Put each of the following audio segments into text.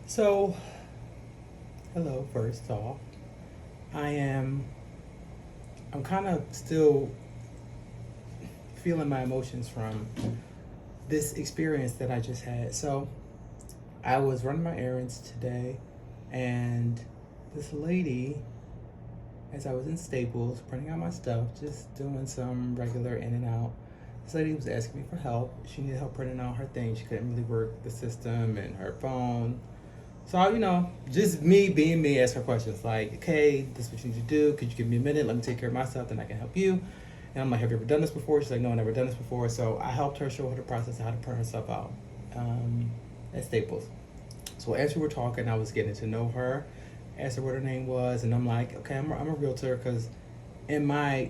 So, hello, first off. I am, I'm kind of still feeling my emotions from this experience that I just had. So, I was running my errands today, and this lady, as I was in Staples, printing out my stuff, just doing some regular in and out, this lady was asking me for help. She needed help printing out her thing. She couldn't really work the system and her phone. So, just me being me, ask her questions like, okay, this is what you need to do. Could you give me a minute? Let me take care of myself, then I can help you. And I'm like, have you ever done this before? She's like, no, I've never done this before. So I helped her show her the process of how to print herself out um, at Staples. So as we were talking, I was getting to know her, asked her what her name was, and I'm like, okay, I'm a realtor because in my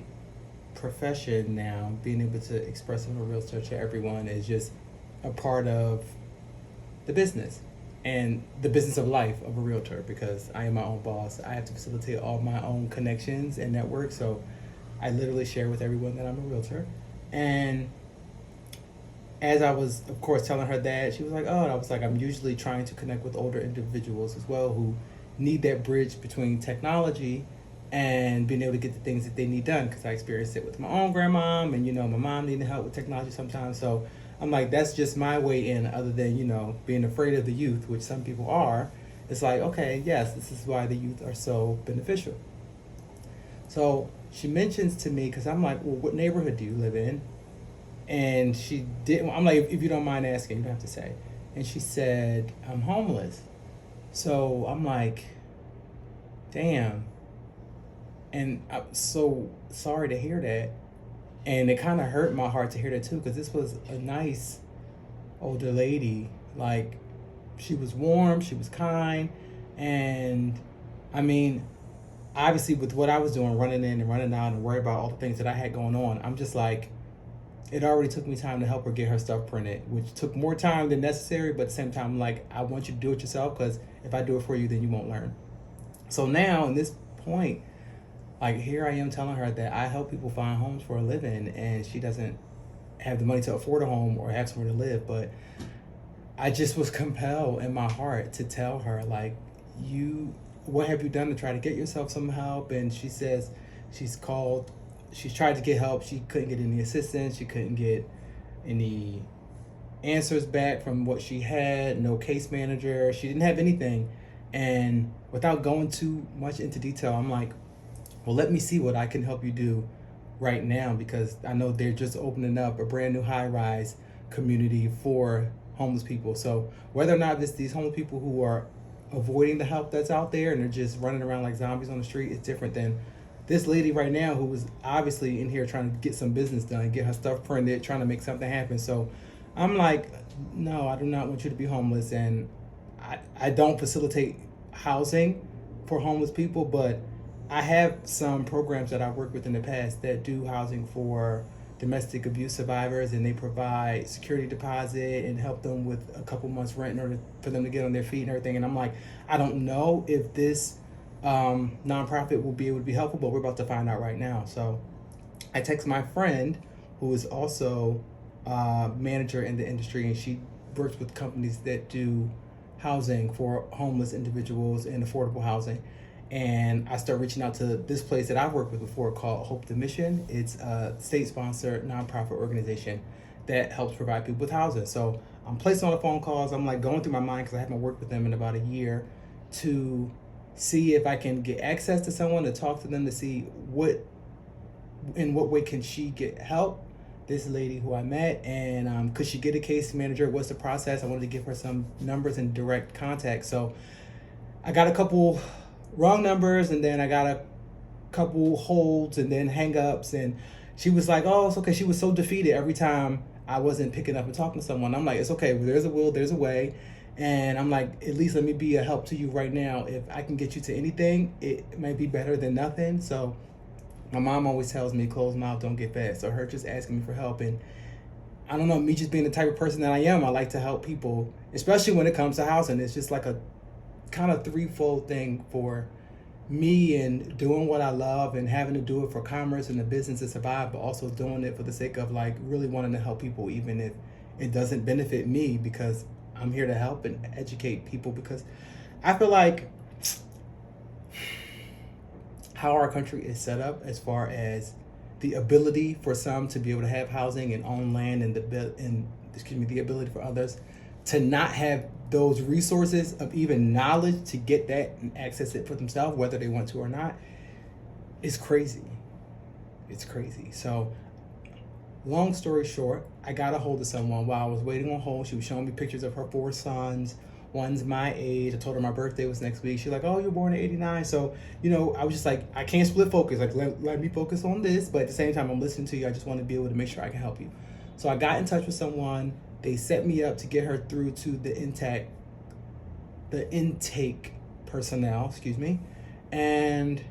profession now, being able to express I'm a realtor to everyone is just a part of the business and the business of life of a realtor because I am my own boss. I have to facilitate all my own connections and networks. So I literally share with everyone that I'm a realtor. And as I was, of course, telling her that, she was like, oh, and I was like, I'm usually trying to connect with older individuals as well who need that bridge between technology and being able to get the things that they need done because I experienced it with my own grandmom and, my mom needing help with technology sometimes. So I'm like, that's just my way in, other than, being afraid of the youth, which some people are. It's like, okay, yes, this is why the youth are so beneficial. So she mentions to me, because I'm like, well, what neighborhood do you live in? And she didn't. I'm like, if you don't mind asking, you don't have to say. And she said, I'm homeless. So I'm like, damn. And I'm so sorry to hear that. And it kind of hurt my heart to hear that too, because this was a nice older lady. Like, she was warm, she was kind. And I mean, obviously, with what I was doing, running in and running out and worried about all the things that I had going on, I'm just like, it already took me time to help her get her stuff printed, which took more time than necessary. But at the same time, I'm like, I want you to do it yourself because if I do it for you, then you won't learn. So now, in this point, like here I am telling her that I help people find homes for a living, and she doesn't have the money to afford a home or have somewhere to live. But I just was compelled in my heart to tell her, like, what have you done to try to get yourself some help? And she says she's called, she's tried to get help. She couldn't get any assistance. She couldn't get any answers back from what she had. No case manager. She didn't have anything. And without going too much into detail, I'm like, well, let me see what I can help you do right now because I know they're just opening up a brand new high rise community for homeless people. So whether or not it's these homeless people who are avoiding the help that's out there and they're just running around like zombies on the street, it's different than this lady right now who was obviously in here trying to get some business done, get her stuff printed, trying to make something happen. So I'm like, no, I do not want you to be homeless. And I don't facilitate housing for homeless people, but I have some programs that I've worked with in the past that do housing for domestic abuse survivors, and they provide security deposit and help them with a couple months rent in order for them to get on their feet and everything. And I'm like, I don't know if this nonprofit will be able to be helpful, but we're about to find out right now. So I text my friend who is also manager in the industry, and she works with companies that do housing for homeless individuals and affordable housing. And I started reaching out to this place that I've worked with before called Hope the Mission. It's a state-sponsored nonprofit organization that helps provide people with housing. So I'm placing all the phone calls. I'm like going through my mind because I haven't worked with them in about a year to see if I can get access to someone to talk to them to see in what way can she get help. This lady who I met, and could she get a case manager? What's the process? I wanted to give her some numbers and direct contact. So I got a couple wrong numbers, and then I got a couple holds and then hang-ups, and she was like, oh, it's okay. She was so defeated every time I wasn't picking up and talking to someone. I'm like, it's okay. Well, there's a will, there's a way. And I'm like, at least let me be a help to you right now. If I can get you to anything, it might be better than nothing. So my mom always tells me, closed mouth don't get fed. So her just asking me for help, and I don't know, me just being the type of person that I am, I like to help people, especially when it comes to housing. It's just like a kind of threefold thing for me, and doing what I love and having to do it for commerce and the business to survive, but also doing it for the sake of like really wanting to help people, even if it doesn't benefit me, because I'm here to help and educate people because I feel like how our country is set up as far as the ability for some to be able to have housing and own land and the ability for others to not have those resources of even knowledge to get that and access it for themselves, whether they want to or not, is crazy. It's crazy. So long story short, I got a hold of someone while I was waiting on hold. She was showing me pictures of her 4 sons. One's my age. I told her my birthday was next week. She's like, "Oh, you're born in '89." So, I was just like, I can't split focus. Like, let me focus on this. But at the same time, I'm listening to you. I just want to be able to make sure I can help you. So I got in touch with someone. They set me up to get her through to the intake personnel, excuse me. And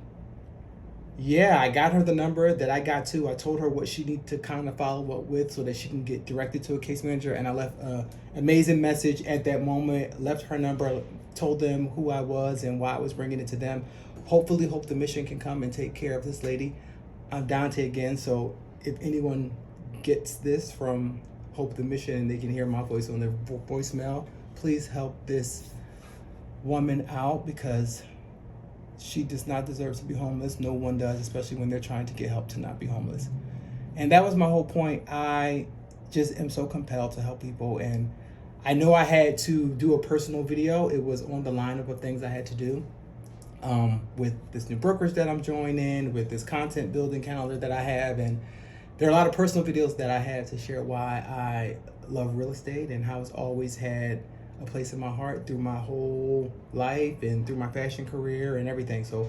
yeah, I got her the number that I got to. I told her what she needed to kind of follow up with so that she can get directed to a case manager. And I left an amazing message at that moment, left her number, told them who I was and why I was bringing it to them. Hope the mission can come and take care of this lady. I'm Dante again. So if anyone gets this from Hope the Mission and they can hear my voice on their voicemail, please help this woman out because she does not deserve to be homeless. No one does, especially when they're trying to get help to not be homeless. And that was my whole point. I just am so compelled to help people. And I know I had to do a personal video. It was on the line of things I had to do with this new brokerage that I'm joining, with this content building calendar that I have. And there are a lot of personal videos that I have to share why I love real estate and how it's always had a place in my heart through my whole life and through my fashion career and everything. So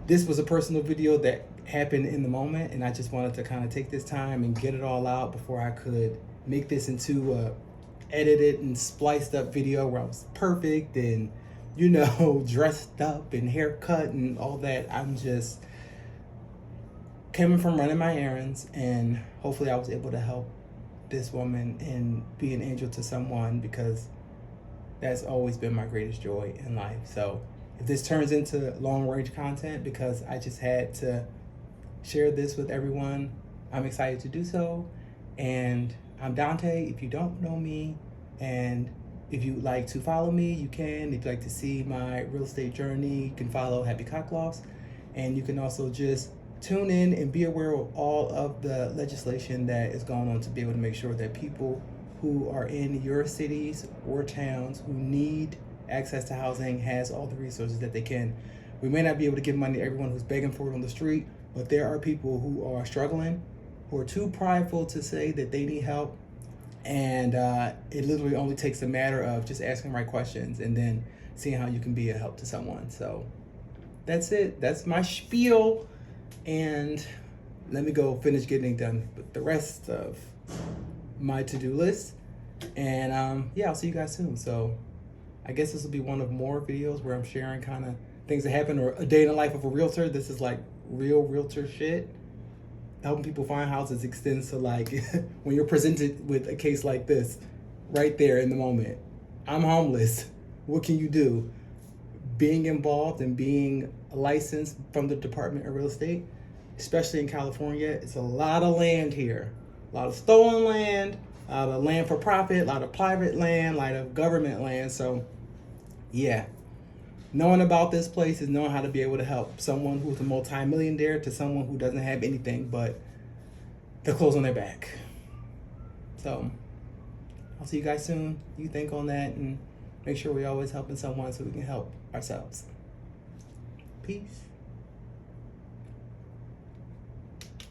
this was a personal video that happened in the moment, and I just wanted to kind of take this time and get it all out before I could make this into a edited and spliced up video where I was perfect and dressed up and haircut and all that. I'm just coming from running my errands, and hopefully I was able to help this woman and be an angel to someone, because that's always been my greatest joy in life. So if this turns into long range content because I just had to share this with everyone, I'm excited to do so. And I'm Dante. If you don't know me, and if you'd like to follow me, you can. If you'd like to see my real estate journey, you can follow Happy Cockloss. And you can also just tune in and be aware of all of the legislation that is going on to be able to make sure that people who are in your cities or towns who need access to housing has all the resources that they can. We may not be able to give money to everyone who's begging for it on the street, but there are people who are struggling, who are too prideful to say that they need help. And it literally only takes a matter of just asking the right questions and then seeing how you can be a help to someone. So that's it. That's my spiel. And let me go finish getting done with the rest of my to-do list. And I'll see you guys soon. So I guess this will be one of more videos where I'm sharing kind of things that happen, or a day in the life of a realtor. This is like real realtor shit. Helping people find houses extends to like when you're presented with a case like this right there in the moment. I'm homeless. What can you do? Being involved and being licensed from the Department of Real Estate, especially in California, it's a lot of land here. A lot of stolen land, a lot of land for profit, a lot of private land, a lot of government land. So yeah, knowing about this place is knowing how to be able to help someone who's a multi-millionaire to someone who doesn't have anything but the clothes on their back. So I'll see you guys soon. You think on that and make sure we're always helping someone so we can help ourselves. Peace.